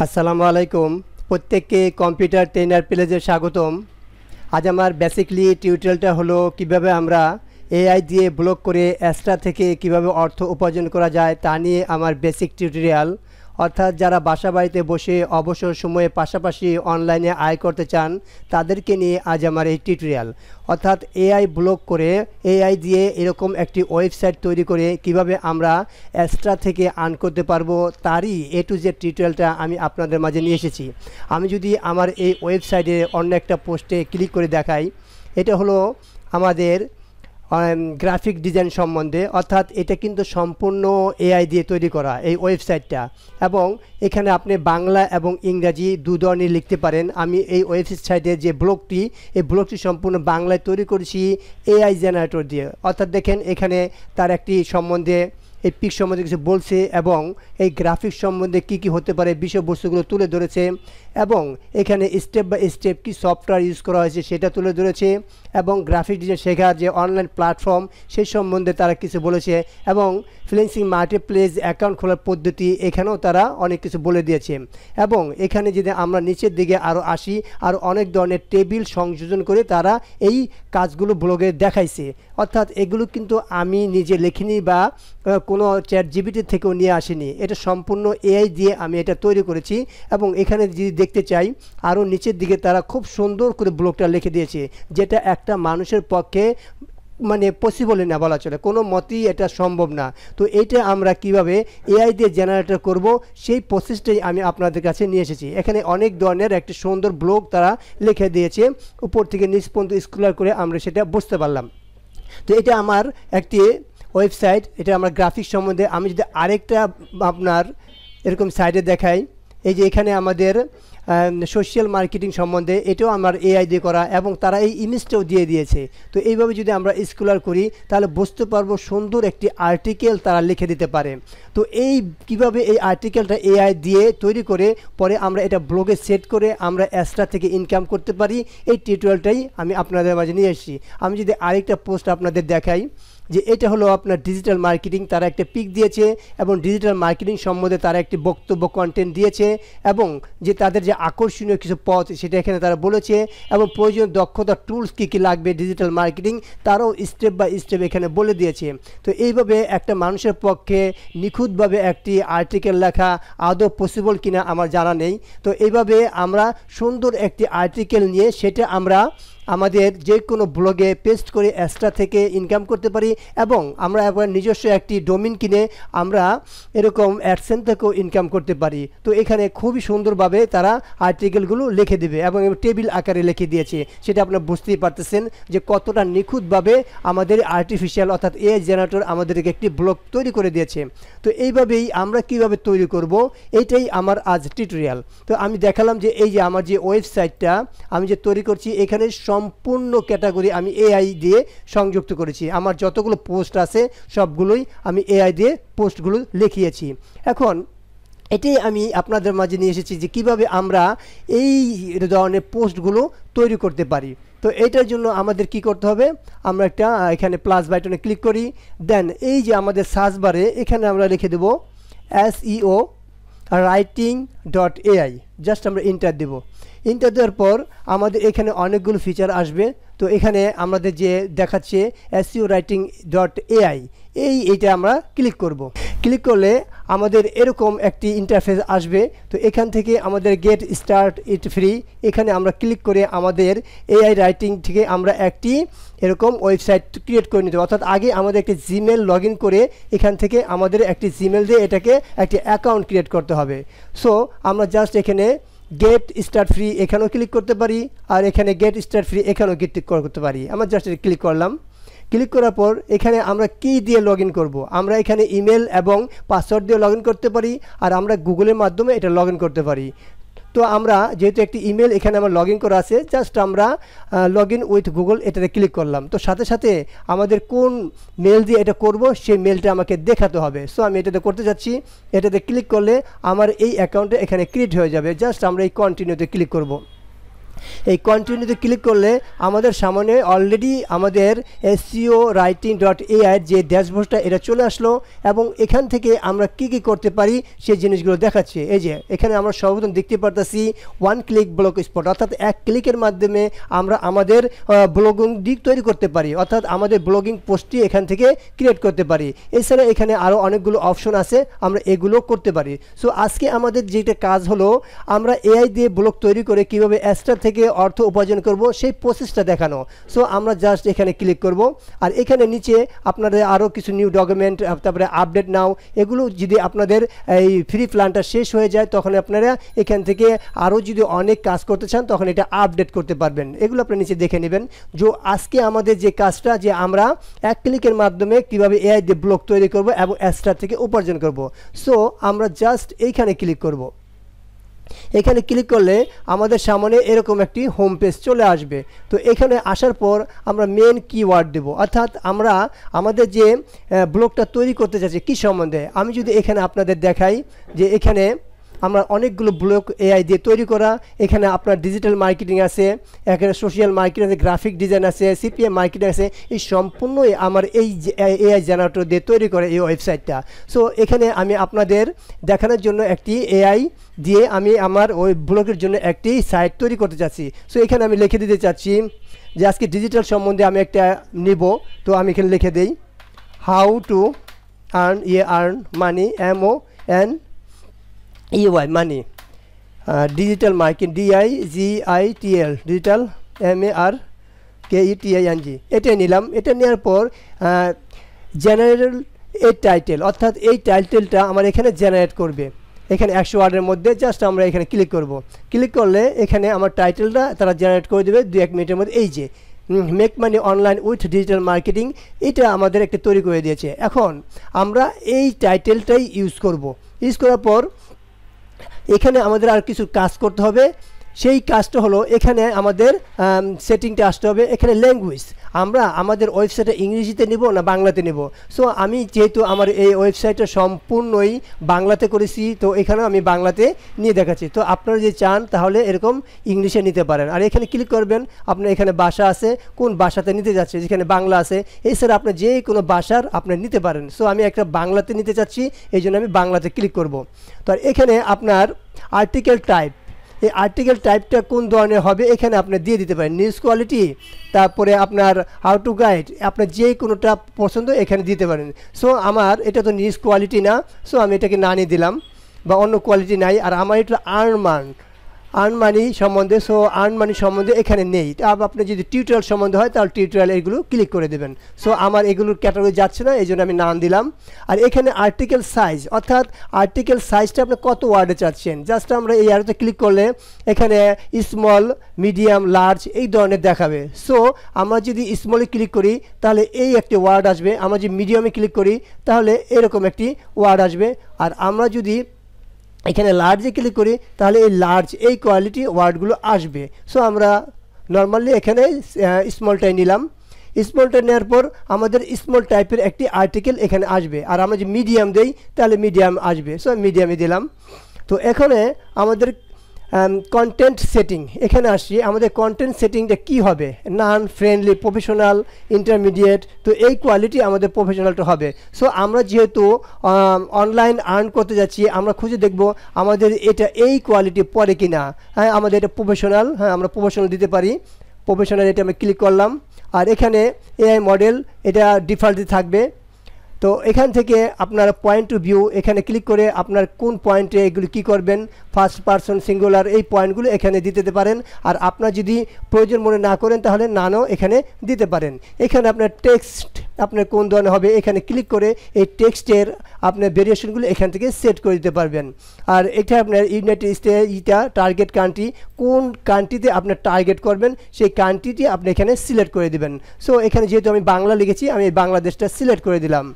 আসসালামু আলাইকুম। প্রত্যেককে কম্পিউটার ট্রেনার প্লেজে স্বাগতম। আজ আমার বেসিকলি টিউটোরিয়ালটা হলো কিভাবে আমরা এআই দিয়ে ব্লগ করে এক্সট্রা থেকে কিভাবে অর্থ উপার্জন করা যায় তা নিয়ে আমার বেসিক টিউটোরিয়াল। অর্থাৎ যারা বাসা বাড়িতে বসে অবসর সময়ে পাশাপাশি অনলাইনে আয় করতে চান তাদেরকে নিয়ে আজ আমার এই টিউটোরিয়াল। অর্থাৎ এআই ব্লগ করে এআই দিয়ে এরকম একটি ওয়েবসাইট তৈরি করে কিভাবে আমরা এক্সট্রা থেকে আর্ন করতে পারবো তারই এ টু জেড টিউটোরিয়ালটা আমি আপনাদের মাঝে নিয়ে এসেছি। আমি যদি আমার এই ওয়েবসাইটে অন্য একটা পোস্টে ক্লিক করে দেখাই, এটা হলো আমাদের গ্রাফিক ডিজাইন সম্বন্ধে। অর্থাৎ এটা কিন্তু সম্পূর্ণ এআই দিয়ে তৈরি করা এই ওয়েবসাইটটা, এবং এখানে আপনি বাংলা এবং ইংরাজি দু ধরনের লিখতে পারেন। আমি এই ওয়েবসাইটের যে ব্লগটি, এই ব্লগটি সম্পূর্ণ বাংলায় তৈরি করেছি এআই জেনারেটর দিয়ে। অর্থাৎ দেখেন এখানে তার একটি সম্বন্ধে এই পিক সম্বন্ধে কিছু বলছে এবং এই গ্রাফিক্স সম্বন্ধে কি কি হতে পারে বিষয়বস্তুগুলো তুলে ধরেছে, এবং এখানে স্টেপ বাই স্টেপ কি সফটওয়্যার ইউজ করা হয়েছে সেটা তুলে ধরেছে, এবং গ্রাফিক ডিজাইন শেখার যে অনলাইন প্ল্যাটফর্ম সেই সম্বন্ধে তারা কিছু বলেছে, এবং ফ্রিল্যান্সিং মার্কেটপ্লেস অ্যাকাউন্ট খোলার পদ্ধতি এখানেও তারা অনেক কিছু বলে দিয়েছে। এবং এখানে যদি আমরা নিচের দিকে আরও আসি, আর অনেক ধরনের টেবিল সংযোজন করে তারা এই কাজগুলো ব্লগে দেখাইছে। অর্থাৎ এগুলো কিন্তু আমি নিজে লিখিনি বা কোনো চ্যাট জিপিটি থেকেও নিয়ে আসিনি, এটা সম্পূর্ণ এআই দিয়ে আমি এটা তৈরি করেছি। এবং এখানে যদি দেখতে চাই আরও নিচের দিকে তারা খুব সুন্দর করে ব্লগটা লিখে দিয়েছে, যেটা একটা মানুষের পক্ষে মানে পসিবলই না বলা চলে, কোনো মতেই এটা সম্ভব না। তো এইটা আমরা কিভাবে এআই দিয়ে জেনারেটর করব সেই প্রসেসটাই আমি আপনাদের কাছে নিয়ে এসেছি। এখানে অনেক ধরনের একটি সুন্দর ব্লগ তারা লিখে দিয়েছে, উপর থেকে নিচ পর্যন্ত স্ক্রল করে আমরা সেটা বুঝতে পারলাম। তো এটা আমার একটি ওয়েবসাইট, এটা আমার গ্রাফিক্স সম্বন্ধে। আমি যদি আরেকটা আপনার এরকম সাইডে দেখাই, এই যে এখানে আমাদের সোশ্যাল মার্কেটিং সম্বন্ধে, এটাও আমার এআই দিয়ে করা, এবং তারা এই ইমেজটাও দিয়ে দিয়েছে। তো এইভাবে যদি আমরা স্ক্রল করি তাহলে বুঝতে পারবো সুন্দর একটি আর্টিকেল তারা লিখে দিতে পারে। তো এই কিভাবে এই আর্টিকেলটা এআই দিয়ে তৈরি করে পরে আমরা এটা ব্লগে সেট করে আমরা এক্সট্রা থেকে ইনকাম করতে পারি, এই টিউটোরিয়ালটাই আমি আপনাদের মাঝে নিয়ে এসেছি। আমি যদি আরেকটা পোস্ট আপনাদের দেখাই, যে এটা হলো আপনার ডিজিটাল মার্কেটিং, তারা একটা পিক দিয়েছে এবং ডিজিটাল মার্কেটিং সম্বন্ধে তারা একটি বক্তব্য কন্টেন্ট দিয়েছে, এবং যে তাদের যে আকর্ষণীয় কিছু পথ সেটা এখানে তারা বলেছে, এবং প্রয়োজনীয় দক্ষতা টুলস কী কী লাগবে ডিজিটাল মার্কেটিং তারাও স্টেপ বাই স্টেপ এখানে বলে দিয়েছে। তো এইভাবে একটা মানুষের পক্ষে নিখুঁতভাবে একটি আর্টিকেল লেখা আদৌ পসিবল কিনা আমার জানা নেই। তো এইভাবে আমরা সুন্দর একটি আর্টিকেল নিয়ে সেটা আমরা আমাদের যে কোনো ব্লগে পেস্ট করে এক্সট্রা থেকে ইনকাম করতে পারি, এবং আমরা একবার নিজস্ব একটি ডোমেইন কিনে আমরা এরকম অ্যাডসেন্স থেকেও ইনকাম করতে পারি। তো এখানে খুবই সুন্দরভাবে তারা আর্টিকেলগুলো লিখে দেবে এবং টেবিল আকারে লিখে দিয়েছে, সেটা আপনারা বুঝতেই পারতেছেন যে কতটা নিখুঁতভাবে আমাদের আর্টিফিশিয়াল অর্থাৎ এআই জেনারেটর আমাদেরকে একটি ব্লগ তৈরি করে দিয়েছে। তো এইভাবেই আমরা কিভাবে তৈরি করব এইটাই আমার আজ টিউটোরিয়াল। তো আমি দেখালাম যে এই যে আমার যে ওয়েবসাইটটা আমি যে তৈরি করছি, এখানে সম্পূর্ণ ক্যাটাগরি আমি এআই দিয়ে সংযুক্ত করেছি। আমার যতগুলো পোস্ট আছে সবগুলোই আমি এআই দিয়ে পোস্টগুলো লিখিয়েছি। এখন এটাই আমি আপনাদের মাঝে নিয়ে এসেছি যে কিভাবে আমরা এই ধরনের পোস্টগুলো তৈরি করতে পারি। তো এইটার জন্য আমাদের কি করতে হবে, আমরা একটা এখানে প্লাস বাটনে ক্লিক করি, দেন এই যে আমাদের সার্চ বারে এখানে আমরা লিখে দেব SEO writing.ai, জাস্ট আমরা ইন্টার দেব। ইন্টার দেওয়ার পর আমাদের এখানে অনেকগুলো ফিচার আসবে। তো এখানে আমাদের যে দেখাচ্ছে SEO writing.ai, এইটা আমরা ক্লিক করব। ক্লিক করলে আমাদের এরকম একটি ইন্টারফেস আসবে। তো এখান থেকে আমাদের গেট স্টার্ট ইট ফ্রি, এখানে আমরা ক্লিক করে আমাদের এআই রাইটিং থেকে আমরা একটি এরকম ওয়েবসাইট ক্রিয়েট করে নিতে হবে। অর্থাৎ আগে আমাদের একটি জিমেল লগ ইন করে এখান থেকে আমাদের একটি জিমেল দিয়ে এটাকে একটি অ্যাকাউন্ট ক্রিয়েট করতে হবে। সো আমরা জাস্ট এখানে গেট স্টার্ট ফ্রি এখানেও ক্লিক করতে পারি, আর এখানে গেট স্টার্ট ফ্রি এখানেও ক্লিক করতে পারি। আমরা জাস্ট ক্লিক করলাম। ক্লিক করার পর এখানে আমরা কি দিয়ে লগ ইন করবো, আমরা এখানে ইমেল এবং পাসওয়ার্ড দিয়ে লগ ইন করতে পারি, আর আমরা গুগলের মাধ্যমে এটা লগ ইন করতে পারি। তো আমরা যেহেতু একটি ইমেল এখানে আমার লগ ইন করা আছে, জাস্ট আমরা লগ ইন উইথ গুগল এটাতে ক্লিক করলাম। তো সাথে সাথে আমাদের কোন মেল দিয়ে এটা করব সেই মেলটা আমাকে দেখাতে হবে। সো আমি এটাতে করতে যাচ্ছি, এটাতে ক্লিক করলে আমার এই অ্যাকাউন্টে এখানে ক্রিয়েট হয়ে যাবে। জাস্ট আমরা এই কন্টিনিউতে ক্লিক করব। এই কন্টিনিউতে ক্লিক করলে আমাদের সামনে অলরেডি আমাদের SEO writing.ai যে ড্যাশবোর্ডটা এটা চলে আসলো এবং এখান থেকে আমরা কি কি করতে পারি সেই জিনিসগুলো দেখাচ্ছে। এই যে এখানে আমরা সর্বপ্রথম দেখতে পারতেছি ওয়ান ক্লিক ব্লগ স্পট, অর্থাৎ এক ক্লিকের মাধ্যমে আমরা আমাদের ব্লগিং দিক তৈরি করতে পারি, অর্থাৎ আমাদের ব্লগিং পোস্টটি এখান থেকে ক্রিয়েট করতে পারি। এছাড়া এখানে আরও অনেকগুলো অপশন আছে, আমরা এগুলো করতে পারি। সো আজকে আমাদের যেটা কাজ হলো আমরা AI দিয়ে ব্লগ তৈরি করে কীভাবে অ্যাডস থেকে অর্থ উপার্জন করব সেই প্রসেসটা দেখানো। সো আমরা জাস্ট এখানে ক্লিক করব আর এখানে নিচে আপনাদের আরও কিছু নিউ ডকুমেন্ট, তারপরে আপডেট নাও, এগুলো যদি আপনাদের এই ফ্রি প্ল্যানটা শেষ হয়ে যায় তখন আপনারা এখান থেকে আরও যদি অনেক কাজ করতে চান তখন এটা আপডেট করতে পারবেন। এগুলো আপনি নিচে দেখে নেবেন। যে আজকে আমাদের যে কাজটা যে আমরা এক ক্লিকের মাধ্যমে কীভাবে AI দিয়ে ব্লগ তৈরি করব এবং অ্যাডস থেকে উপার্জন করব। সো আমরা জাস্ট এইখানে ক্লিক করব। এখানে ক্লিক করলে আমাদের সামনে এরকম একটি হোম পেজ চলে আসবে। তো এখানে আসার পর আমরা মেন কিওয়ার্ড দেব, অর্থাৎ আমরা আমাদের যে ব্লগটা তৈরি করতে চাচ্ছি কী সম্বন্ধে। আমি যদি এখানে আপনাদের দেখাই যে এখানে আমরা অনেকগুলো ব্লগ AI দিয়ে তৈরি করা, এখানে আপনার ডিজিটাল মার্কেটিং আছে, এখানে সোশ্যাল মার্কেটিং আছে, গ্রাফিক ডিজাইন আছে, CPM মার্কেটিং আছে, এই সম্পূর্ণই আমার এই AI জেনারেটর দিয়ে তৈরি করে এই ওয়েবসাইটটা। সো এখানে আমি আপনাদের দেখানোর জন্য একটি AI দিয়ে আমি আমার ওই ব্লগের জন্য একটি সাইট তৈরি করতে চাচ্ছি। সো এখানে আমি লিখে দিতে চাচ্ছি যে আজকে ডিজিটাল সম্বন্ধে আমি একটা নিব। তো আমি এখানে লিখে দিই how to earn money, MONEY money, digital marketing DIGITL, digital MARKETING, এটাই নিলাম। এটা নেওয়ার পর জেনারেল এই টাইটেল, অর্থাৎ এই টাইটেলটা আমার এখানে জেনারেট করবে। এখানে 100 ওয়ার্ডের মধ্যে জাস্ট আমরা এখানে ক্লিক করব। ক্লিক করলে এখানে আমার টাইটেলটা তারা জেনারেট করে দেবে 2-1 মিনিটের মধ্যে। এই যে make money online with digital marketing, এটা আমাদের একটা তৈরি করে দিয়েছে। এখন আমরা এই টাইটেলটাই ইউজ করব। ইউজ করার পর এখানে আমাদের আর কিছু কাজ করতে হবে। সেই কাজটা হলো এখানে আমাদের সেটিংটা আসতে হবে। এখানে ল্যাঙ্গুয়েজ আমরা আমাদের ওয়েবসাইটে ইংরেজিতে নিব না বাংলাতে নেব। সো আমি যেহেতু আমার এই ওয়েবসাইটটা সম্পূর্ণই বাংলাতে করেছি, তো এখানেও আমি বাংলাতে নিয়ে দেখাচ্ছি। তো আপনারা যদি চান তাহলে এরকম ইংলিশে নিতে পারেন। আর এখানে ক্লিক করবেন, আপনার এখানে ভাষা আছে, কোন ভাষাতে নিতে যাচ্ছে, যেখানে বাংলা আছে। এছাড়া আপনি যে কোনো ভাষার আপনি নিতে পারেন। সো আমি একটা বাংলাতে নিতে চাচ্ছি, এই জন্য আমি বাংলাতে ক্লিক করব। তো আর এখানে আপনার আর্টিকেল টাইপ, এই আর্টিকেল টাইপটা কোন ধরনের হবে এখানে আপনি দিয়ে দিতে পারেন। নিউজ কোয়ালিটি, তারপরে আপনার হাউ টু গাইড, আপনার যে কোনোটা পছন্দ এখানে দিতে পারেন। সো আমার এটা তো নিউজ কোয়ালিটি না, সো আমি এটাকে না নিয়ে দিলাম, বা অন্য কোয়ালিটি নাই। আর আমার এটা আর্ন মানি সম্বন্ধে, সো আর্ন মানি সম্বন্ধে এখানে নেই। আপনি যদি টিউটোরিয়াল সম্বন্ধে হয় তাহলে টিউটোরিয়াল এগুলো ক্লিক করে দেবেন। সো আমার এগুলোর ক্যাটাগরি যাচ্ছে না, এই জন্য আমি নাম দিলাম। আর এখানে আর্টিকেল সাইজ, অর্থাৎ আর্টিকেল সাইজটা আপনি কত ওয়ার্ডে চাচ্ছেন। জাস্ট আমরা এই আরোতে ক্লিক করলে এখানে স্মল, মিডিয়াম, লার্জ এই ধরনের দেখাবে। সো আমরা যদি স্মলে ক্লিক করি তাহলে এই একটি ওয়ার্ড আসবে, আমরা যদি মিডিয়ামে ক্লিক করি তাহলে এরকম একটি ওয়ার্ড আসবে। আর আমরা যদি এখানে লার্জে ক্লিক করি তাহলে এই লার্জ এই কোয়ালিটি ওয়ার্ডগুলো আসবে। সো আমরা নর্মালি এখানে স্মলটাই নিলাম। স্মলটা নেওয়ার পর আমাদের স্মল টাইপের একটি আর্টিকেল এখানে আসবে। আর আমরা যদি মিডিয়াম দেই তাহলে মিডিয়াম আসবে। সো মিডিয়ামে দিলাম। তো এখানে আমাদের কন্টেন্ট সেটিং, এখানে আসছি। আমাদের কন্টেন্ট সেটিংটা কি হবে, নন ফ্রেন্ডলি, প্রফেশনাল, ইন্টারমিডিয়েট। তো এই কোয়ালিটি আমাদের প্রফেশনালটা হবে। সো আমরা যেহেতু অনলাইন আর্ন করতে যাচ্ছি, আমরা খুঁজে দেখব আমাদের এটা এই কোয়ালিটি পড়ে কি না। হ্যাঁ, আমাদের এটা প্রফেশনাল, হ্যাঁ আমরা প্রফেশনাল দিতে পারি। প্রফেশনাল এটা আমি ক্লিক করলাম। আর এখানে AI মডেল এটা ডিফল্টে থাকবে। তো এখান থেকে আপনার পয়েন্ট টু ভিউ এখানে ক্লিক করে আপনার কোন পয়েন্টে এগুলো কী করবেন, ফার্স্ট পারসন, সিঙ্গুলার, এই পয়েন্টগুলো এখানে দিতে পারেন। আর আপনার যদি প্রয়োজন মনে না করেন তাহলে নানও এখানে দিতে পারেন। এখানে আপনার টেক্সট আপনার কোন ধরনের হবে এখানে ক্লিক করে এই টেক্সটের আপনার ভেরিয়েশনগুলো এখান থেকে সেট করে দিতে পারবেন। আর এটা আপনার ইউনাইটেড স্টেটটা টার্গেট কান্ট্রি, কোন কান্ট্রিতে আপনার টার্গেট করবেন সেই কান্ট্রিটি আপনি এখানে সিলেক্ট করে দিবেন। সো এখানে যেহেতু আমি বাংলা লিখেছি আমি বাংলাদেশটা সিলেক্ট করে দিলাম।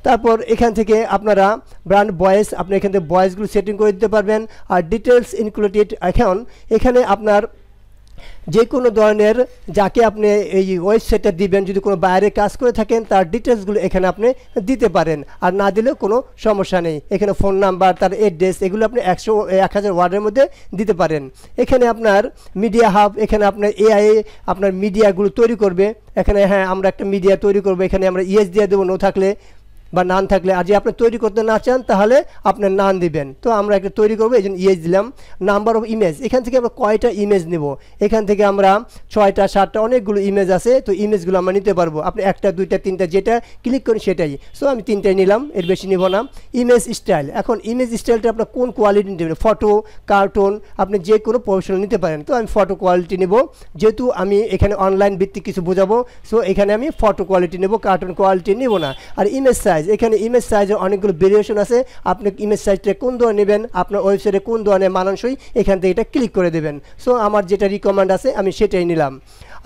তারপর এখান থেকে আপনারা ব্র্যান্ড ভয়েস, আপনি এখান থেকে ভয়েসগুলো সেটিং করে দিতে পারবেন। আর ডিটেলস ইনক্লুডেড, এখন এখানে আপনার যে কোনো ধরনের যাকে আপনি এই ওয়েবসাইটটা দিবেন, যদি কোনো বাইরে কাজ করে থাকেন তার ডিটেলসগুলো এখানে আপনি দিতে পারেন, আর না দিলেও কোনো সমস্যা নেই। এখানে ফোন নাম্বার, তার অ্যাড্রেস, এগুলো আপনি 1000 ওয়ার্ডের মধ্যে দিতে পারেন। এখানে আপনার মিডিয়া হাব, এখানে আপনার এআই আপনার মিডিয়াগুলো তৈরি করবে। এখানে হ্যাঁ আমরা একটা মিডিয়া তৈরি করবো, এখানে আমরা ইয়েস দিয়ে দেবো নো থাকলে বা নান থাকলে। আর যে আপনি তৈরি করতে না চান তাহলে আপনার নান দিবেন। তো আমরা একটা তৈরি করবো, এই জন্য ইয়েস দিলাম। নাম্বার অফ ইমেজ, এখান থেকে আমরা কয়টা ইমেজ নেব, এখান থেকে আমরা 6টা 7টা অনেকগুলো ইমেজ আছে, তো ইমেজগুলো আমরা নিতে পারবো। আপনি 1টা 2টা 3টা যেটা ক্লিক করেন সেটাই। সো আমি 3টাই নিলাম, এর বেশি নিব না। ইমেজ স্টাইল, এখন ইমেজ স্টাইলটা আপনার কোন কোয়ালিটি নেবেন, ফটো, কার্টুন, আপনি যে কোনো প্রফেশনাল নিতে পারেন। তো আমি ফটো কোয়ালিটি নেব, যেহেতু আমি এখানে অনলাইন ভিত্তিক কিছু বোঝাবো, সো এখানে আমি ফটো কোয়ালিটি নেব, কার্টুন কোয়ালিটি নেব না। আর ইমেজ সাইজ, এখানে ইমেজ সাইজের অনেকগুলো ভেরিয়েশন আছে, আপনি ইমেজ সাইজটা কোন ধরনের নেবেন, আপনার ওয়েবসাইটে কোন ধরনের মানানসই, এখান থেকে এটা ক্লিক করে দেবেন। সো আমার যেটা রিকমেন্ড আছে আমি সেটাই নিলাম।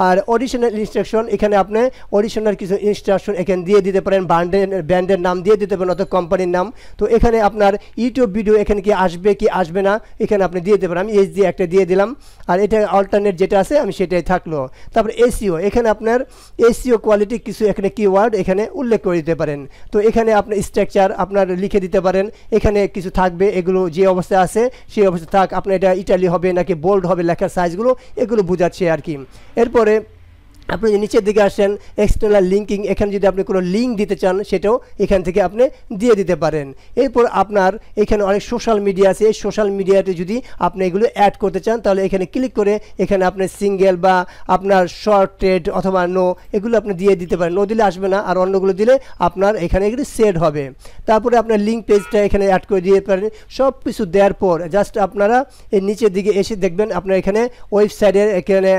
আর অডিশনাল ইনস্ট্রাকশন, এখানে আপনি অডিশনাল কিছু ইনস্ট্রাকশন এখানে দিয়ে দিতে পারেন, ব্র্যান্ডের নাম দিয়ে দিতে পারেন অথবা কোম্পানির নাম। তো এখানে আপনার ইউটিউব ভিডিও এখানে কি আসবে কি আসবে না এখানে আপনি দিয়ে দিতে পারেন। আমি এইচ দিয়ে একটা দিয়ে দিলাম, আর এটা অল্টারনেট যেটা আছে আমি সেটাই থাকলো। তারপর এসইও, এখানে আপনার এসইও কোয়ালিটি কিছু এখানে কিওয়ার্ড এখানে উল্লেখ করে দিতে পারেন। তো এখানে আপনার স্ট্রাকচার আপনার লিখে দিতে পারেন, এখানে কিছু থাকবে, এগুলো যে অবস্থায় আছে সেই অবস্থায় থাক। আপনার এটা ইটালি হবে নাকি বোল্ড হবে লেখার সাইজগুলো, এগুলো বোঝাচ্ছে আর কি। এরপরে আপনি যে নিচের দিকে আসেন এক্সটার্নাল লিঙ্কিং, এখানে যদি আপনি কোনো লিঙ্ক দিতে চান সেটাও এখান থেকে আপনি দিয়ে দিতে পারেন। এরপর আপনার এখানে অনেক সোশ্যাল মিডিয়া আছে, এই সোশ্যাল মিডিয়াতে যদি আপনি এগুলো অ্যাড করতে চান তাহলে এখানে ক্লিক করে এখানে আপনি সিঙ্গেল বা আপনার শর্ট ট্রেড অথবা নো এগুলো আপনি দিয়ে দিতে পারেন। নো দিলে আসবে না, আর অন্যগুলো দিলে আপনার এখানে এগুলো সেট হবে। তারপরে আপনার লিঙ্ক পেজটা এখানে অ্যাড করে দিয়ে পারেন। সব কিছু দেওয়ার পর জাস্ট আপনারা এই নিচের দিকে এসে দেখবেন আপনার এখানে ওয়েবসাইটের এখানে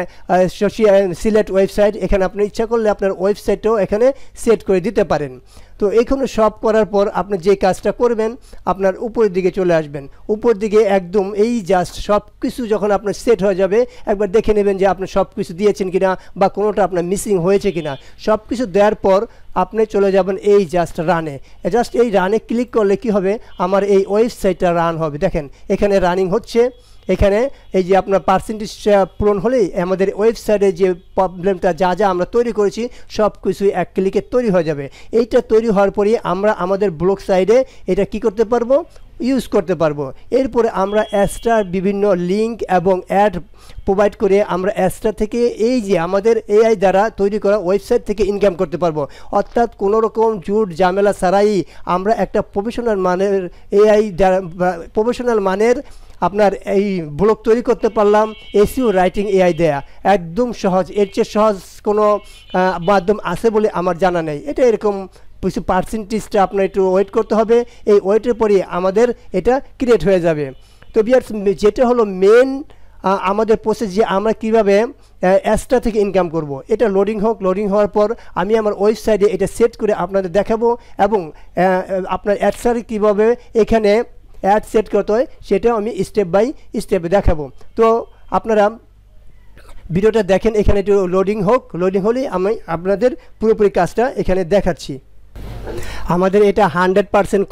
সিলেক্ট ওয়েবসাইট, এখানে আপনি ইচ্ছা করলে আপনার ওয়েবসাইটও এখানে সেট করে দিতে পারেন। তো এখানে সব করার পর আপনি যে কাজটা করবেন আপনার উপরের দিকে চলে আসবেন। উপর দিকে একদম এই জাস্ট সব কিছু যখন আপনার সেট হয়ে যাবে একবার দেখে নেবেন যে আপনি সব কিছু দিয়েছেন কিনা বা কোনোটা আপনার মিসিং হয়েছে কিনা। সব কিছু দেওয়ার পর আপনি চলে যাবেন এই জাস্ট রানে। জাস্ট এই রানে ক্লিক করলে কি হবে, আমার এই ওয়েবসাইটটা রান হবে। দেখেন এখানে রানিং হচ্ছে। এখানে এই যে আপনার পার্সেন্টেজটা পূরণ হলেই আমাদের ওয়েবসাইটে যে প্রবলেমটা যা যা আমরা তৈরি করেছি সব কিছুই এক ক্লিকে তৈরি হয়ে যাবে। এইটা তৈরি হওয়ার পরেই আমরা আমাদের ব্লগ সাইডে এটা কি করতে পারবো, ইউজ করতে পারবো। এরপরে আমরা এক্সট্রা বিভিন্ন লিঙ্ক এবং অ্যাড প্রোভাইড করে আমরা এক্সট্রা থেকে এই যে আমাদের এআই দ্বারা তৈরি করা ওয়েবসাইট থেকে ইনকাম করতে পারবো। অর্থাৎ কোনো রকম জুট ঝামেলা ছাড়াই আমরা একটা প্রফেশনাল মানের এআই দ্বারা প্রফেশনাল মানের আপনার এই ব্লগ তৈরি করতে পারলাম এসইও রাইটিং এআই দেয়া। একদম সহজ, এর চেয়ে সহজ কোনো মাধ্যম আছে বলে আমার জানা নেই। এটা এরকম কিছু পার্সেন্টেজটা আপনার একটু ওয়েট করতে হবে, এই ওয়েটের পরই আমাদের এটা ক্রিয়েট হয়ে যাবে। তো ভিউয়ার্স যেটা হলো মেন আমাদের প্রসেস যে আমরা কীভাবে এক্সট্রা থেকে ইনকাম করব, এটা লোডিং হোক। লোডিং হওয়ার পর আমি আমার ওয়েবসাইটে এটা সেট করে আপনাদের দেখাবো এবং আপনার অ্যাডসারে কীভাবে এখানে অ্যাড সেট করতে হয় সেটাও আমি স্টেপ বাই স্টেপে দেখাবো। তো আপনারা ভিডিওটা দেখেন, এখানে একটু লোডিং হোক। লোডিং হলেই আমি আপনাদের পুরোপুরি কাজটা এখানে দেখাচ্ছি। আমাদের এটা 100%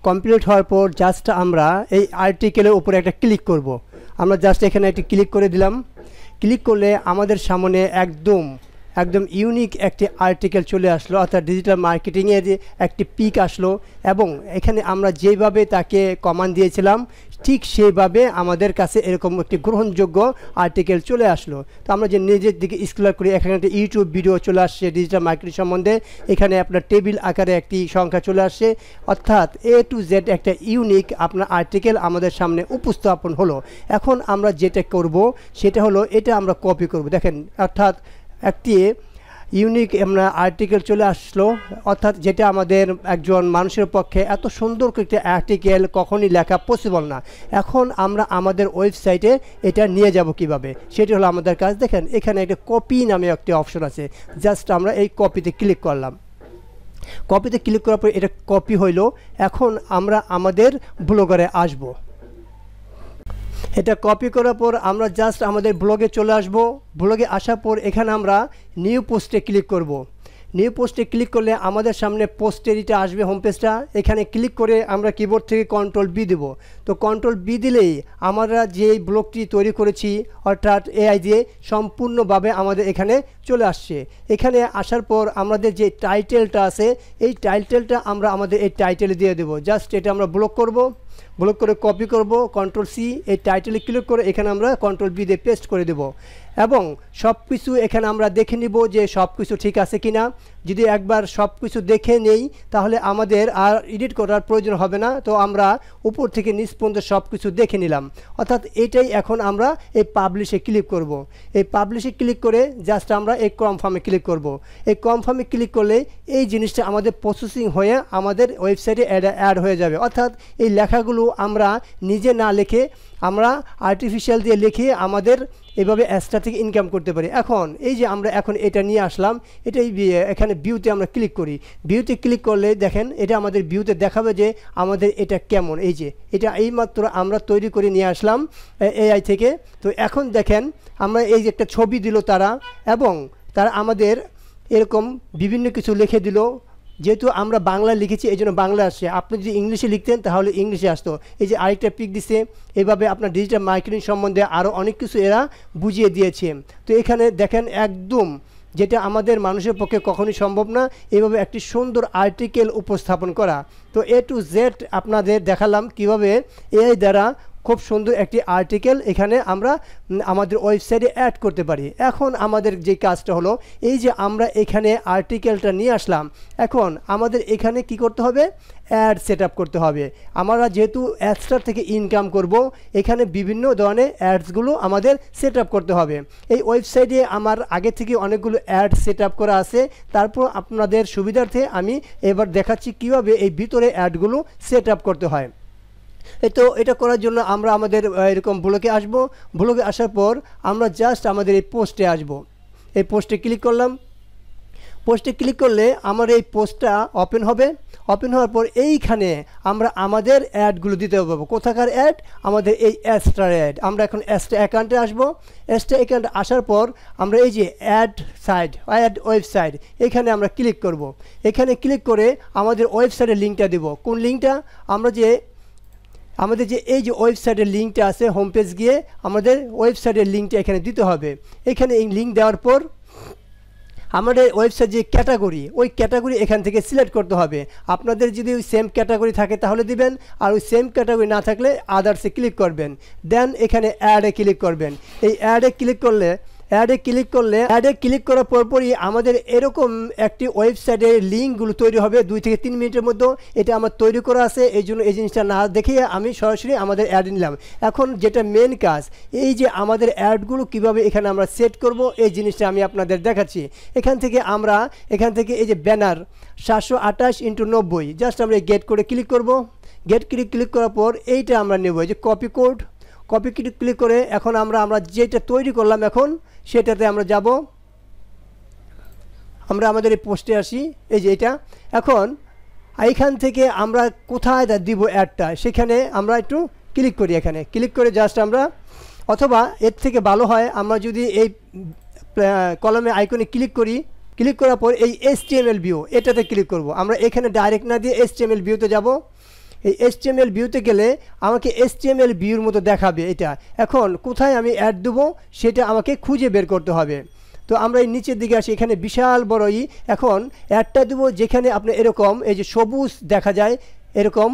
কমপ্লিট হওয়ার পর জাস্ট আমরা এই আর্টিকেলের উপরে একটা ক্লিক করব। আমরা জাস্ট এখানে একটি ক্লিক করে দিলাম। ক্লিক করলে আমাদের সামনে একদম ইউনিক একটি আর্টিকেল চলে আসলো, অর্থাৎ ডিজিটাল মার্কেটিংয়ের একটি পিক আসলো এবং এখানে আমরা যেভাবে তাকে কমান্ড দিয়েছিলাম ঠিক সেইভাবে আমাদের কাছে এরকম একটি গ্রহণযোগ্য আর্টিকেল চলে আসলো। তো আমরা যে নিজের দিকে স্ক্রল করি এখানে একটা ইউটিউব ভিডিও চলে আসছে ডিজিটাল মার্কেটিং সম্বন্ধে, এখানে আপনার টেবিল আকারে একটি সংখ্যা চলে আসছে, অর্থাৎ A to Z একটা ইউনিক আপনার আর্টিকেল আমাদের সামনে উপস্থাপন হলো। এখন আমরা যেটা করব সেটা হলো এটা আমরা কপি করব। দেখেন অর্থাৎ একটি ইউনিক আমরা আর্টিকেল চলে আসলো, অর্থাৎ যেটা আমাদের একজন মানুষের পক্ষে এত সুন্দর একটা আর্টিকেল কখনই লেখা পসিবল না। এখন আমরা আমাদের ওয়েবসাইটে এটা নিয়ে যাব কিভাবে, সেটি হলো আমাদের কাজ। দেখেন এখানে একটা কপি নামে একটি অপশন আছে, জাস্ট আমরা এই কপিতে ক্লিক করলাম। কপিতে ক্লিক করার পর এটা কপি হইল। এখন আমরা আমাদের ব্লগারে আসব। এটা কপি করার পর আমরা জাস্ট আমাদের ব্লগে চলে আসব। ব্লগে আসার পর এখানে আমরা নিউ পোস্টে ক্লিক করব। নিউ পোস্টে ক্লিক করলে আমাদের সামনে পোস্টেরিটা আসবে, হোম পেজটা। এখানে ক্লিক করে আমরা কিবোর্ড থেকে কন্ট্রোল বি দেব। তো কন্ট্রোল বি দিলেই আমরা যে ব্লগটি তৈরি করেছি অর্থাৎ এআই দিয়ে সম্পূর্ণভাবে আমাদের এখানে চলে আসছে। এখানে আসার পর আমাদের যে টাইটেলটা আছে এই টাইটেলটা আমরা আমাদের এই টাইটেলে দিয়ে দেবো। জাস্ট এটা আমরা ব্লক করব, ব্লক করে কপি করব, কন্ট্রোল সি, এই টাইটেলে ক্লিক করে এখানে আমরা কন্ট্রোল বি দিয়ে পেস্ট করে দেব। এবং সব কিছু এখানে আমরা দেখে নিব যে সব কিছু ঠিক আছে কিনা। যদি একবার সব কিছু দেখে নেই তাহলে আমাদের আর এডিট করার প্রয়োজন হবে না। তো আমরা উপর থেকে নিচ পর্যন্ত সব কিছু দেখে নিলাম। অর্থাৎ এটাই এখন আমরা এই পাবলিশে ক্লিক করব। এই পাবলিশে ক্লিক করে জাস্ট আমরা এই কনফার্মে ক্লিক করব। এই কনফার্মে ক্লিক করলে এই জিনিসটা আমাদের প্রসেসিং হয়ে আমাদের ওয়েবসাইটে অ্যাড হয়ে যাবে। অর্থাৎ এই লেখাগুলো আমরা নিজে না লিখে আমরা আর্টিফিশিয়াল দিয়ে লিখে আমাদের এভাবে অ্যাডসটা থেকে ইনকাম করতে পারি। এখন এই যে আমরা এখন এটা নিয়ে আসলাম, এটাই এখানে ভিউতে আমরা ক্লিক করি। ভিউতে ক্লিক করলে দেখেন এটা আমাদের ভিউতে দেখাবে যে আমাদের এটা কেমন। এই যে এটা এইমাত্র আমরা তৈরি করে নিয়ে আসলাম এআই থেকে। তো এখন দেখেন আমরা এই যে একটা ছবি দিল তারা, এবং তারা আমাদের এরকম বিভিন্ন কিছু লিখে দিল। যেহেতু আমরা বাংলা লিখেছি এই জন্য বাংলা আসছে। আপনি যদি ইংলিশে লিখতেন তাহলে ইংলিশে আসতো। এই যে আরেকটা পিক দিছে, এইভাবে আপনার ডিজিটাল মার্কেটিং সম্বন্ধে আরও অনেক কিছু এরা বুঝিয়ে দিয়েছে। তো এখানে দেখেন একদম যেটা আমাদের মানুষের পক্ষে কখনোই সম্ভব না, এইভাবে একটি সুন্দর আর্টিকেল উপস্থাপন করা। তো এ টু জেড আপনাদের দেখালাম কিভাবে এআই দ্বারা খুব সুন্দর একটি আর্টিকেল এখানে আমরা আমাদের ওয়েবসাইটে অ্যাড করতে পারি। এখন আমাদের যে কাজটা হলো এই যে আমরা এখানে আর্টিকেলটা নিয়ে আসলাম, এখন আমাদের এখানে কি করতে হবে, অ্যাড সেট আপ করতে হবে। আমরা যেহেতু অ্যাডসটার থেকে ইনকাম করব, এখানে বিভিন্ন ধরনের অ্যাডসগুলো আমাদের সেট আপ করতে হবে। এই ওয়েবসাইটে আমার আগে থেকে অনেকগুলো অ্যাড সেট আপ করা আছে। তারপর আপনাদের সুবিধার্থে আমি এবার দেখাচ্ছি কিভাবে এই ভিতরে অ্যাডগুলো সেট আপ করতে হয়। তো এটা করার জন্য আমরা আমাদের এরকম ব্লগে আসব। ব্লগে আসার পর আমরা জাস্ট আমাদের এই পোস্টে আসব। এই পোস্টে ক্লিক করলাম। পোস্টে ক্লিক করলে আমার এই পোস্টটা ওপেন হবে। ওপেন হওয়ার পর এইখানে আমরা আমাদের অ্যাডগুলো দিতে পারবো। কোথাকার অ্যাড, আমাদের এই অ্যাডস্টার অ্যাড। আমরা এখন অ্যাডস্টা অ্যাকাউন্টে আসবো। অ্যাডস্টা অ্যাকাউন্টে আসার পর আমরা এই যে অ্যাড সাইট, অ্যাড ওয়েবসাইট, এখানে আমরা ক্লিক করব। এখানে ক্লিক করে আমাদের ওয়েবসাইটের লিঙ্কটা দেব। কোন লিঙ্কটা, আমাদের যে এই যে ওয়েবসাইটের লিঙ্কটা আছে, হোম পেজ গিয়ে আমাদের ওয়েবসাইটের লিঙ্কটা এখানে দিতে হবে। এখানে এই লিঙ্ক দেওয়ার পর আমাদের ওয়েবসাইট যে ক্যাটাগরি, ওই ক্যাটাগরি এখান থেকে সিলেক্ট করতে হবে। আপনাদের যদি ওই সেম ক্যাটাগরি থাকে তাহলে দিবেন, আর ওই সেম ক্যাটাগরি না থাকলে আদার্সে ক্লিক করবেন। দেন এখানে অ্যাডে ক্লিক করবেন। এই অ্যাডে ক্লিক করার পরপরই আমাদের এরকম একটি ওয়েবসাইটের লিঙ্কগুলো তৈরি হবে 2 থেকে 3 মিনিটের মধ্যে। এটা আমার তৈরি করা আছে, এই জন্য এই জিনিসটা না দেখে আমি সরাসরি আমাদের অ্যাড নিলাম। এখন যেটা মেন কাজ, এই যে আমাদের অ্যাডগুলো কিভাবে এখানে আমরা সেট করব, এই জিনিসটা আমি আপনাদের দেখাচ্ছি। এখান থেকে এই যে ব্যানার 728x90, জাস্ট আমরা গেট করে ক্লিক করব। ক্লিক করার পর এইটা আমরা নেব, এই যে কপি ক্লিক করে এখন আমরা যেটা তৈরি করলাম এখন সেটাতে আমরা যাব। আমরা আমাদের এই পোস্টে আসি, এই যে এটা। এখন এইখান থেকে আমরা কোথায় দিব অ্যাডটা, সেখানে আমরা একটু ক্লিক করি। এখানে ক্লিক করে জাস্ট আমরা, অথবা এর থেকে ভালো হয় আমরা যদি এই কলমে আইকনে ক্লিক করি, ক্লিক করার পর এই HTML ভিউ এটাতে ক্লিক করব। আমরা এখানে ডাইরেক্ট না দিয়ে HTML ভিউতে যাব। এই HTML ভিউতে গেলে আমাকে HTML ভিউর মতো দেখাবে এটা। এখন কোথায় আমি অ্যাড দেবো সেটা আমাকে খুঁজে বের করতে হবে। তো আমরা এই নিচের দিকে আসি, এখানে বিশাল বড়ই এখন অ্যাডটা দেবো যেখানে আপনি এরকম এই যে সবুজ দেখা যায়, এরকম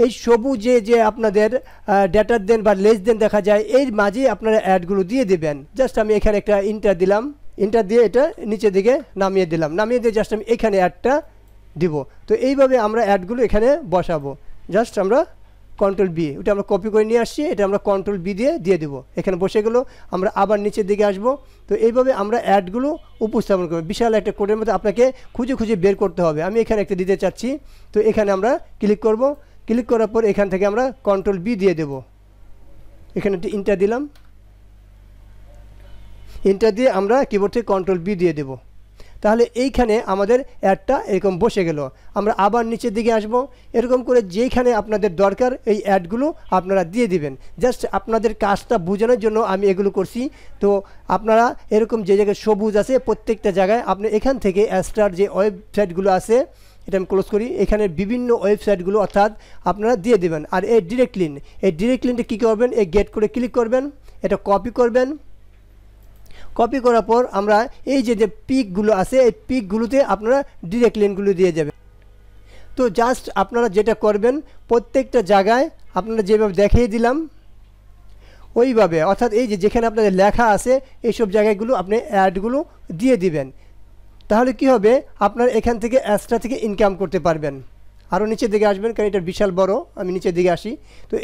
এই সবুজে যে আপনাদের ডেটার দেন বা লেস দেন দেখা যায়, এর মাঝে আপনারা অ্যাডগুলো দিয়ে দেবেন। জাস্ট আমি এখানে একটা ইন্টার দিলাম, ইন্টার দিয়ে এটা নিচের দিকে নামিয়ে দিলাম। নামিয়ে দিয়ে জাস্ট আমি এখানে অ্যাডটা দিব। তো এইভাবে আমরা অ্যাডগুলো এখানে বসাবো। জাস্ট আমরা কন্ট্রোল বি, ওটা আমরা কপি করে নিয়ে আসছি, এটা আমরা কন্ট্রোল বি দিয়ে দেবো। এখানে বসে গেলো। আমরা আবার নিচের দিকে আসবো। তো এইভাবে আমরা অ্যাডগুলো উপস্থাপন করবো। বিশাল একটা কোডের মধ্যে আপনাকে খুঁজে বের করতে হবে। আমি এখানে একটা দিতে চাচ্ছি। তো এখানে আমরা ক্লিক করব। ক্লিক করার পর এখান থেকে আমরা কন্ট্রোল বি দিয়ে দেবো। এখানে একটি ইন্টার দিলাম। ইন্টার দিয়ে আমরা কিবোর্ড থেকে কন্ট্রোল বি দিয়ে দেবো। তাহলে এইখানে আমাদের অ্যাডটা এরকম বসে গেল। আমরা আবার নিচের দিকে আসব, এরকম করে যেইখানে আপনাদের দরকার এই অ্যাডগুলো আপনারা দিয়ে দিবেন। জাস্ট আপনাদের কাজটা বোঝানোর জন্য আমি এগুলো করছি। তো আপনারা এরকম যে জায়গায় সবুজ আছে প্রত্যেকটা জায়গায় আপনি এখান থেকে অ্যাস্ট্রার যে ওয়েবসাইটগুলো আছে, এটা আমি ক্লোজ করি, এখানে বিভিন্ন ওয়েবসাইটগুলো অর্থাৎ আপনারা দিয়ে দেবেন। আর এই ডিরেক্ট লিঙ্কটা কী করবেন, এই গেট করে ক্লিক করবেন, এটা কপি করবেন। কপি করার পর আমরা এই যে পিকগুলো আছে এই পিকগুলোতে আপনারা ডিরেক্ট লিঙ্কগুলো দিয়ে যাবেন। তো জাস্ট আপনারা যেটা করবেন প্রত্যেকটা জায়গায় আপনারা যেভাবে দেখিয়ে দিলাম ওইভাবে, অর্থাৎ এই যে যেখানে আপনাদের লেখা আছে এইসব জায়গাগুলো আপনি অ্যাডগুলো দিয়ে দিবেন। তাহলে কি হবে, আপনার এখান থেকে অ্যাডসটা থেকে ইনকাম করতে পারবেন। আরও নিচের দিকে আসবেন, কারণ এটা বিশাল বড়, আমি নিচের দিকে আসি। তো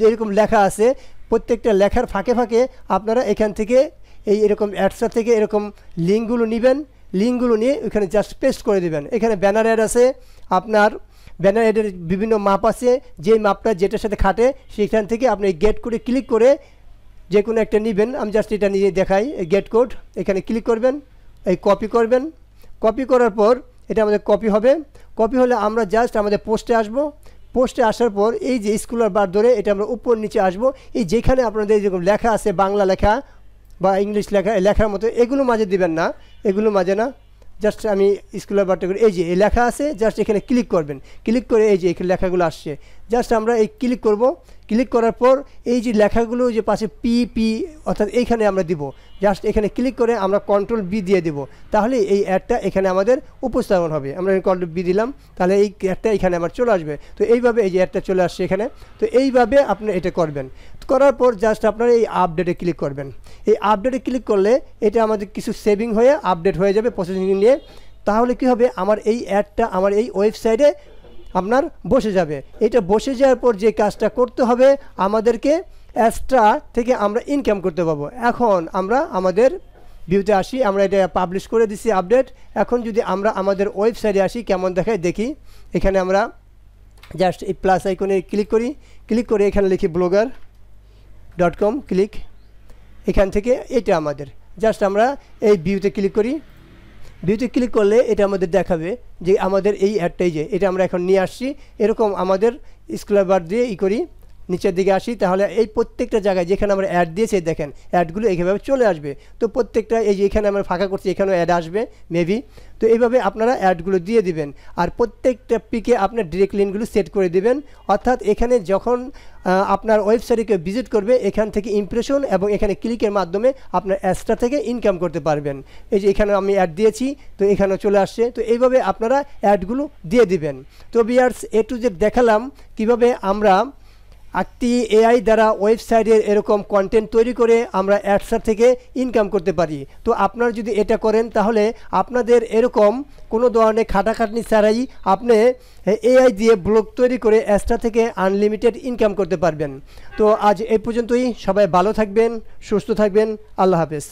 যেরকম লেখা আছে প্রত্যেকটা লেখার ফাঁকে ফাঁকে আপনারা এখান থেকে এরকম অ্যাডসটা থেকে এরকম লিঙ্কগুলো নেবেন, লিঙ্কগুলো নিয়ে ওইখানে জাস্ট পেস্ট করে দেবেন। এখানে ব্যানার অ্যাড আছে, আপনার ব্যানার অ্যাডের বিভিন্ন মাপ আছে, যেই মাপটা যেটার সাথে খাটে সেখান থেকে আপনি গেট করে ক্লিক করে যে কোনো একটা নেবেন। আমি জাস্ট এটা নিয়ে দেখাই, গেট কোড এখানে ক্লিক করবেন, এই কপি করবেন। কপি করার পর এটা আমাদের কপি হবে। কপি হলে আমরা জাস্ট আমাদের পোস্টে আসব। পোস্টে আসার পর এই যে স্ক্রলার বার ধরে এটা আমরা উপর নিচে আসব। এই যেখানে আপনাদের যেরকম লেখা আছে বাংলা লেখা বা ইংলিশ লেখা, লেখার মতো এগুলো মাঝে দিবেন না, এগুলো মাঝে না। জাস্ট আমি স্ক্রলার বারটা করে এই যে এই লেখা আছে জাস্ট এখানে ক্লিক করবেন। ক্লিক করে এই যে এখানে লেখাগুলো আসছে, জাস্ট আমরা এই ক্লিক করব। ক্লিক করার পর এই যে লেখাগুলো যে পাশে পি অর্থাৎ এইখানে আমরা দিব। জাস্ট এখানে ক্লিক করে আমরা কন্ট্রোল বি দিয়ে দেব, তাহলে এই অ্যাডটা এখানে আমাদের উপস্থাপন হবে। আমরা কন্ট্রোল বি দিলাম, তাহলে এই অ্যাডটা এখানে আমার চলে আসবে। তো এইভাবে এই যে অ্যাডটা চলে আসছে এখানে। তো এইভাবে আপনি এটা করবেন। করার পর জাস্ট আপনারা এই আপডেটে ক্লিক করবেন। এই আপডেটে ক্লিক করলে এটা আমাদের কিছু সেভিং হয়ে আপডেট হয়ে যাবে প্রসেসিং নিয়ে। তাহলে কি হবে, আমার এই অ্যাডটা আমার এই ওয়েবসাইটে আপনার বসে যাবে। এটা বসে যাওয়ার পর যে কাজটা করতে হবে আমাদেরকে এক্সট্রা থেকে আমরা ইনকাম করতে পারবো। এখন আমরা আমাদের ভিউতে আসি, আমরা এটা পাবলিশ করে দিছি আপডেট। এখন যদি আমরা আমাদের ওয়েবসাইটে আসি কেমন দেখায় দেখি। এখানে আমরা জাস্ট এই প্লাস আইকনে ক্লিক করি, ক্লিক করে এখানে লিখি blogger.com ক্লিক। এখান থেকে এটা আমাদের জাস্ট আমরা এই ভিউতে ক্লিক করি। ভিউতে ক্লিক করলে এটা আমাদের দেখাবে যে আমাদের এই অ্যাডটাই যে এটা আমরা এখন নিয়ে আসছি। এরকম আমাদের স্ক্রলার বার দিয়ে করি, নিচের দিকে আসি, তাহলে এই প্রত্যেকটা জায়গায় যেখানে আমরা অ্যাড দিয়েছি দেখেন অ্যাডগুলো এইভাবে চলে আসবে। তো প্রত্যেকটা এই যে এখানে আমরা ফাঁকা করছি এখানেও অ্যাড আসবে মেবি। তো এইভাবে আপনারা অ্যাডগুলো দিয়ে দিবেন। আর প্রত্যেকটা পিকে আপনার ডিরেক্ট লিঙ্কগুলো সেট করে দিবেন, অর্থাৎ এখানে যখন আপনার ওয়েবসাইটে কেউ ভিজিট করবে এখান থেকে ইমপ্রেশন এবং এখানে ক্লিকের মাধ্যমে আপনার অ্যাডসটা থেকে ইনকাম করতে পারবেন। এই যে এখানে আমি অ্যাড দিয়েছি, তো এখানেও চলে আসছে। তো এইভাবে আপনারা অ্যাডগুলো দিয়ে দিবেন। তো ভিউয়ার্স এ টু জেড দেখালাম কীভাবে আমরা একটি এআই দ্বারা ওয়েবসাইটের এরকম কন্টেন্ট তৈরি করে আমরা অ্যাডসার থেকে ইনকাম করতে পারি। তো আপনারা যদি এটা করেন তাহলে আপনাদের এরকম কোনো ধরনের খাটাখাটনি ছাড়াই আপনি এআই দিয়ে ব্লগ তৈরি করে অ্যাডসার থেকে আনলিমিটেড ইনকাম করতে পারবেন। তো আজ এই পর্যন্তই, সবাই ভালো থাকবেন, সুস্থ থাকবেন, আল্লাহ হাফেজ।